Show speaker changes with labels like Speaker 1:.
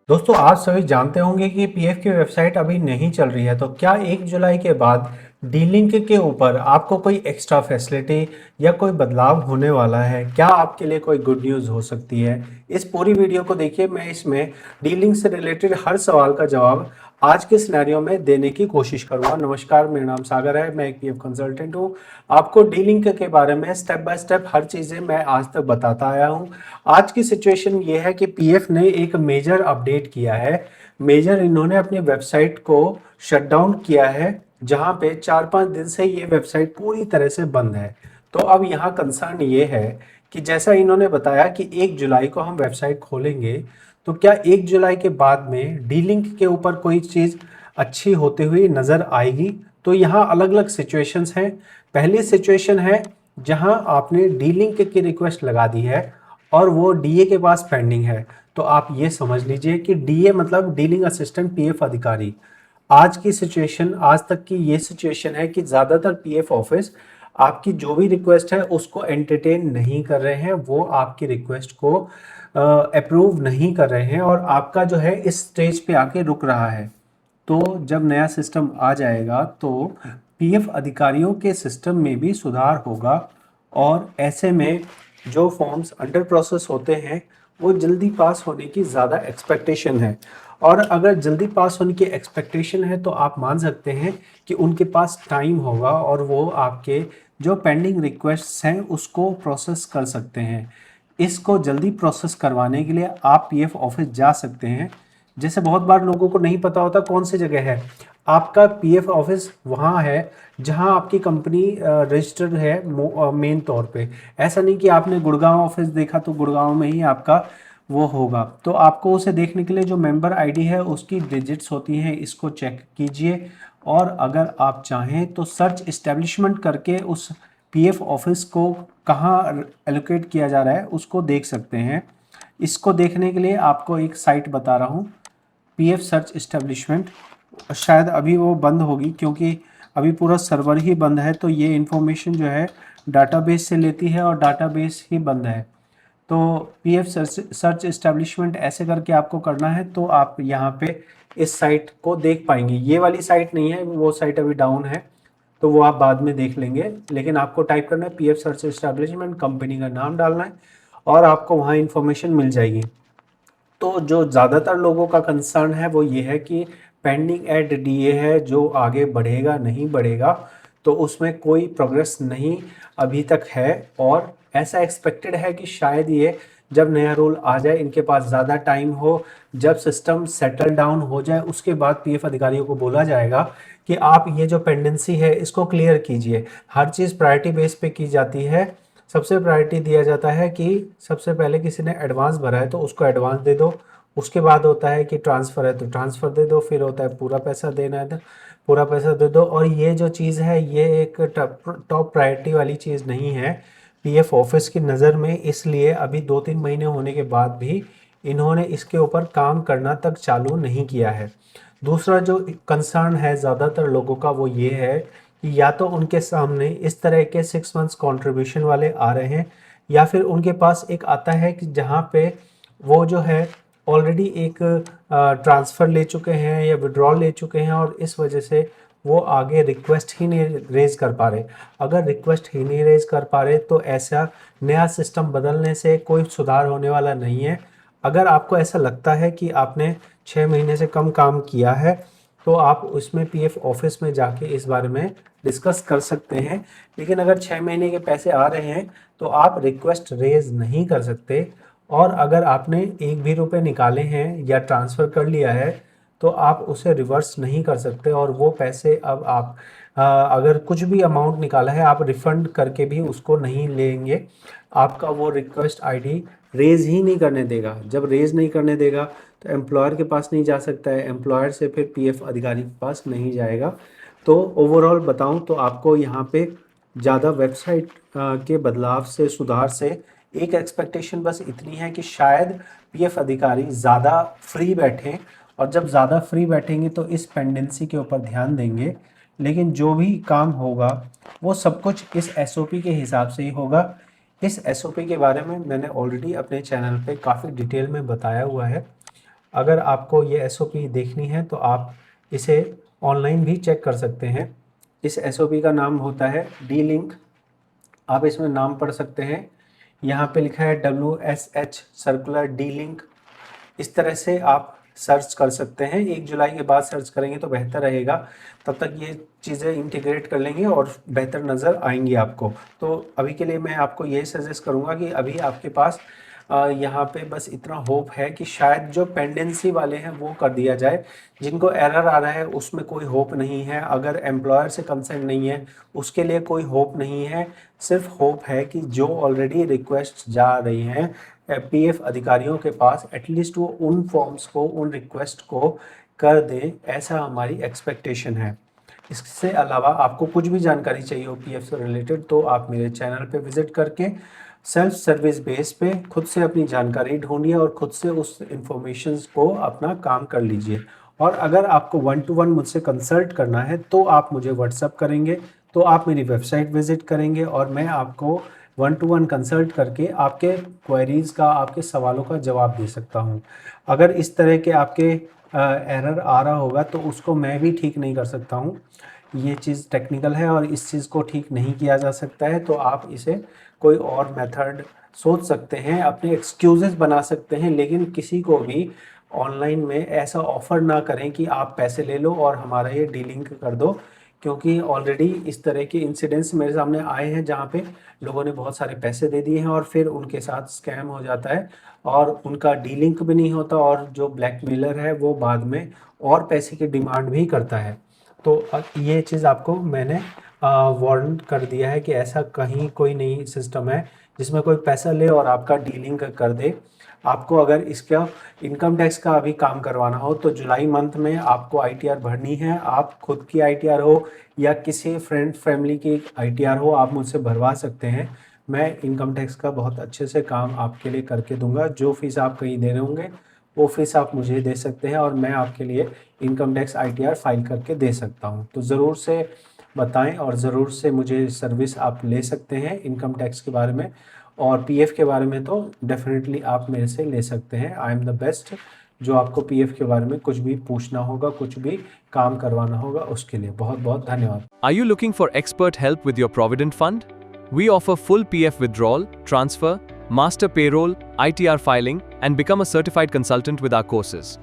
Speaker 1: दोस्तों आप सभी जानते होंगे कि पीएफ की वेबसाइट अभी नहीं चल रही है। तो क्या 1 जुलाई के बाद डी लिंक के ऊपर आपको कोई एक्स्ट्रा फैसिलिटी या कोई बदलाव होने वाला है? क्या आपके लिए कोई गुड न्यूज़ हो सकती है? इस पूरी वीडियो को देखिए। मैं इसमें डी लिंक से रिलेटेड हर सवाल का जवाब आज के सिनेरियो में देने की कोशिश करूंगा। नमस्कार, मेरा नाम सागर है, मैं एक पीएफ कंसल्टेंट हूँ। आपको डी लिंक के बारे में स्टेप बाय स्टेप हर चीज़ें मैं आज तक बताता आया हूँ। आज की सिचुएशन ये है कि पीएफ ने एक मेजर अपडेट किया है। मेजर इन्होंने अपनी वेबसाइट को शट डाउन किया है, जहां पे 4-5 दिन से ये वेबसाइट पूरी तरह से बंद है। तो अब यहाँ कंसर्न ये है कि जैसा इन्होंने बताया कि 1 जुलाई को हम वेबसाइट खोलेंगे, तो क्या 1 जुलाई के बाद में डी लिंक के ऊपर कोई चीज़ अच्छी होते हुए नज़र आएगी? तो यहाँ अलग अलग सिचुएशंस हैं। पहली सिचुएशन है जहां आपने डी लिंक की रिक्वेस्ट लगा दी है और वो डीए के पास पेंडिंग है। तो आप ये समझ लीजिए कि डीए मतलब डीलिंग असिस्टेंट पीएफ अधिकारी। आज की सिचुएशन, आज तक की ये सिचुएशन है कि ज़्यादातर पीएफ ऑफिस आपकी जो भी रिक्वेस्ट है उसको एंटरटेन नहीं कर रहे हैं, वो आपकी रिक्वेस्ट को अप्रूव नहीं कर रहे हैं और आपका जो है इस स्टेज पे आके रुक रहा है। तो जब नया सिस्टम आ जाएगा तो पीएफ अधिकारियों के सिस्टम में भी सुधार होगा और ऐसे में जो फॉर्म्स अंडर प्रोसेस होते हैं वो जल्दी पास होने की ज़्यादा एक्सपेक्टेशन है। और अगर जल्दी पास होने की एक्सपेक्टेशन है तो आप मान सकते हैं कि उनके पास टाइम होगा और वो आपके जो पेंडिंग रिक्वेस्ट्स हैं उसको प्रोसेस कर सकते हैं। इसको जल्दी प्रोसेस करवाने के लिए आप पीएफ ऑफिस जा सकते हैं। जैसे बहुत बार लोगों को नहीं पता होता कौन सी जगह है। आपका पीएफ ऑफिस वहाँ है जहाँ आपकी कंपनी रजिस्टर्ड है मेन तौर पे। ऐसा नहीं कि आपने गुड़गांव ऑफिस देखा तो गुड़गांव में ही आपका वो होगा। तो आपको उसे देखने के लिए जो मेंबर आईडी है उसकी डिजिट्स होती हैं, इसको चेक कीजिए। और अगर आप चाहें तो सर्च इस्टेब्लिशमेंट करके उस पीएफ ऑफिस को कहाँ एलोकेट किया जा रहा है उसको देख सकते हैं। इसको देखने के लिए आपको एक साइट बता रहा हूँ, पीएफ सर्च इस्टेब्लिशमेंट। शायद अभी वो बंद होगी क्योंकि अभी पूरा सर्वर ही बंद है, तो ये इन्फॉर्मेशन जो है डाटाबेस से लेती है और डाटाबेस ही बंद है। तो पीएफ सर्च इस्टेब्लिशमेंट ऐसे करके आपको करना है तो आप यहाँ पे इस साइट को देख पाएंगे। ये वाली साइट नहीं है, वो साइट अभी डाउन है, तो वो आप बाद में देख लेंगे। लेकिन आपको टाइप करना है पीएफ सर्च इस्टेब्लिशमेंट, कंपनी का नाम डालना है और आपको वहाँ इन्फॉर्मेशन मिल जाएगी। तो जो ज़्यादातर लोगों का कंसर्न है वो ये है कि पेंडिंग एट डीए है, जो आगे बढ़ेगा नहीं बढ़ेगा, तो उसमें कोई प्रोग्रेस नहीं अभी तक है। और ऐसा एक्सपेक्टेड है कि शायद ये जब नया रूल आ जाए, इनके पास ज़्यादा टाइम हो, जब सिस्टम सेटल डाउन हो जाए उसके बाद पीएफ अधिकारियों को बोला जाएगा कि आप ये जो पेंडेंसी है इसको क्लियर कीजिए। हर चीज़ प्रायोरिटी बेस पे की जाती है। सबसे प्रायोरिटी दिया जाता है कि सबसे पहले किसी ने एडवांस भरा है तो उसको एडवांस दे दो। उसके बाद होता है कि ट्रांसफ़र है तो ट्रांसफ़र दे दो। फिर होता है पूरा पैसा देना है तो पूरा पैसा दे दो। और ये जो चीज़ है ये एक टॉप प्रायोरिटी वाली चीज़ नहीं है पीएफ ऑफिस की नज़र में। इसलिए अभी 2-3 महीने होने के बाद भी इन्होंने इसके ऊपर काम करना तक चालू नहीं किया है। दूसरा जो कंसर्न है ज़्यादातर लोगों का वो ये है कि या तो उनके सामने इस तरह के 6 मंथ्स कंट्रीब्यूशन वाले आ रहे हैं, या फिर उनके पास एक आता है कि जहाँ पे वो जो है ऑलरेडी एक ट्रांसफ़र ले चुके हैं या विड्रॉल ले चुके हैं और इस वजह से वो आगे रिक्वेस्ट ही नहीं रेज कर पा रहे। अगर रिक्वेस्ट ही नहीं रेज कर पा रहे तो ऐसा नया सिस्टम बदलने से कोई सुधार होने वाला नहीं है। अगर आपको ऐसा लगता है कि आपने 6 महीने से कम काम किया है तो आप उसमें पीएफ ऑफिस में जाके इस बारे में डिस्कस कर सकते हैं। लेकिन अगर 6 महीने के पैसे आ रहे हैं तो आप रिक्वेस्ट रेज नहीं कर सकते। और अगर आपने एक भी रुपए निकाले हैं या ट्रांसफ़र कर लिया है तो आप उसे रिवर्स नहीं कर सकते और वो पैसे अब आप अगर कुछ भी अमाउंट निकाला है आप रिफ़ंड करके भी उसको नहीं लेंगे। आपका वो रिक्वेस्ट आईडी रेज़ ही नहीं करने देगा। जब रेज़ नहीं करने देगा तो एम्प्लॉयर के पास नहीं जा सकता है, एम्प्लॉयर से फिर पीएफ अधिकारी के पास नहीं जाएगा। तो ओवरऑल बताऊं तो आपको यहाँ पे ज़्यादा वेबसाइट के बदलाव से, सुधार से एक एक्सपेक्टेशन बस इतनी है कि शायद पीएफ अधिकारी ज़्यादा फ्री बैठें, और जब ज़्यादा फ्री बैठेंगे तो इस पेंडेंसी के ऊपर ध्यान देंगे। लेकिन जो भी काम होगा वो सब कुछ इस एसओपी के हिसाब से ही होगा। इस एसओपी के बारे में मैंने ऑलरेडी अपने चैनल पे काफ़ी डिटेल में बताया हुआ है। अगर आपको ये एसओपी देखनी है तो आप इसे ऑनलाइन भी चेक कर सकते हैं। इस एसओपी का नाम होता है डी लिंक। आप इसमें नाम पढ़ सकते हैं, यहाँ पे लिखा है WSH सर्कुलर डी लिंक। इस तरह से आप सर्च कर सकते हैं। 1 जुलाई के बाद सर्च करेंगे तो बेहतर रहेगा, तब तक ये चीज़ें इंटीग्रेट कर लेंगे और बेहतर नज़र आएंगी आपको। तो अभी के लिए मैं आपको यही सजेस्ट करूँगा कि अभी आपके पास यहाँ पे बस इतना होप है कि शायद जो पेंडेंसी वाले हैं वो कर दिया जाए। जिनको एरर आ रहा है उसमें कोई होप नहीं है, अगर एम्प्लॉयर से कंसर्न नहीं है उसके लिए कोई होप नहीं है। सिर्फ होप है कि जो ऑलरेडी रिक्वेस्ट जा रही हैं पीएफ अधिकारियों के पास, एटलीस्ट वो उन फॉर्म्स को, उन रिक्वेस्ट को कर दें, ऐसा हमारी एक्सपेक्टेशन है। इससे अलावा आपको कुछ भी जानकारी चाहिए हो पीएफ से रिलेटेड तो आप मेरे चैनल पे विजिट करके सेल्फ सर्विस बेस पे खुद से अपनी जानकारी ढूंढिए और खुद से उस इंफॉर्मेशन को अपना काम कर लीजिए। और अगर आपको 1-to-1 मुझसे कंसल्ट करना है तो आप मुझे व्हाट्सअप करेंगे, तो आप मेरी वेबसाइट विजिट करेंगे और मैं आपको 1-to-1 कंसल्ट करके आपके क्वेरीज़ का, आपके सवालों का जवाब दे सकता हूँ। अगर इस तरह के आपके एरर आ रहा होगा तो उसको मैं भी ठीक नहीं कर सकता हूँ। ये चीज़ टेक्निकल है और इस चीज़ को ठीक नहीं किया जा सकता है, तो आप इसे कोई और मेथड सोच सकते हैं, अपने एक्सक्यूज़ेस बना सकते हैं, लेकिन किसी को भी ऑनलाइन में ऐसा ऑफ़र ना करें कि आप पैसे ले लो और हमारा ये डीलिंक कर दो। क्योंकि ऑलरेडी इस तरह के इंसिडेंट्स मेरे सामने आए हैं जहाँ पे लोगों ने बहुत सारे पैसे दे दिए हैं और फिर उनके साथ स्कैम हो जाता है और उनका डीलिंक भी नहीं होता और जो ब्लैकमेलर है वो बाद में और पैसे की डिमांड भी करता है। तो ये चीज़ आपको मैंने वार्न कर दिया है कि ऐसा कहीं कोई नहीं सिस्टम है जिसमें कोई पैसा ले और आपका डीलिंग कर दे। आपको अगर इसका इनकम टैक्स का अभी काम करवाना हो तो जुलाई मंथ में आपको आईटीआर भरनी है। आप खुद की आईटीआर हो या किसी फ्रेंड फैमिली की आईटीआर हो, आप मुझसे भरवा सकते हैं। मैं इनकम टैक्स का बहुत अच्छे से काम आपके लिए करके दूंगा। जो फीस आप कहीं दे रहे होंगे वो फीस आप मुझे दे सकते हैं और मैं आपके लिए इनकम टैक्स आईटीआर फाइल करके दे सकता हूं। तो ज़रूर से बताएं और ज़रूर से मुझे सर्विस आप ले सकते हैं इनकम टैक्स के बारे में। और पीएफ के बारे में तो डेफिनेटली आप मेरे से ले सकते हैं। I am the best. जो आपको पीएफ के बारे में कुछ भी पूछना होगा, कुछ भी काम करवाना होगा, उसके लिए बहुत बहुत धन्यवाद।
Speaker 2: Are you looking for expert help with your Provident Fund? We offer full PF withdrawal, transfer, master payroll, ITR filing, and become a certified consultant with our courses.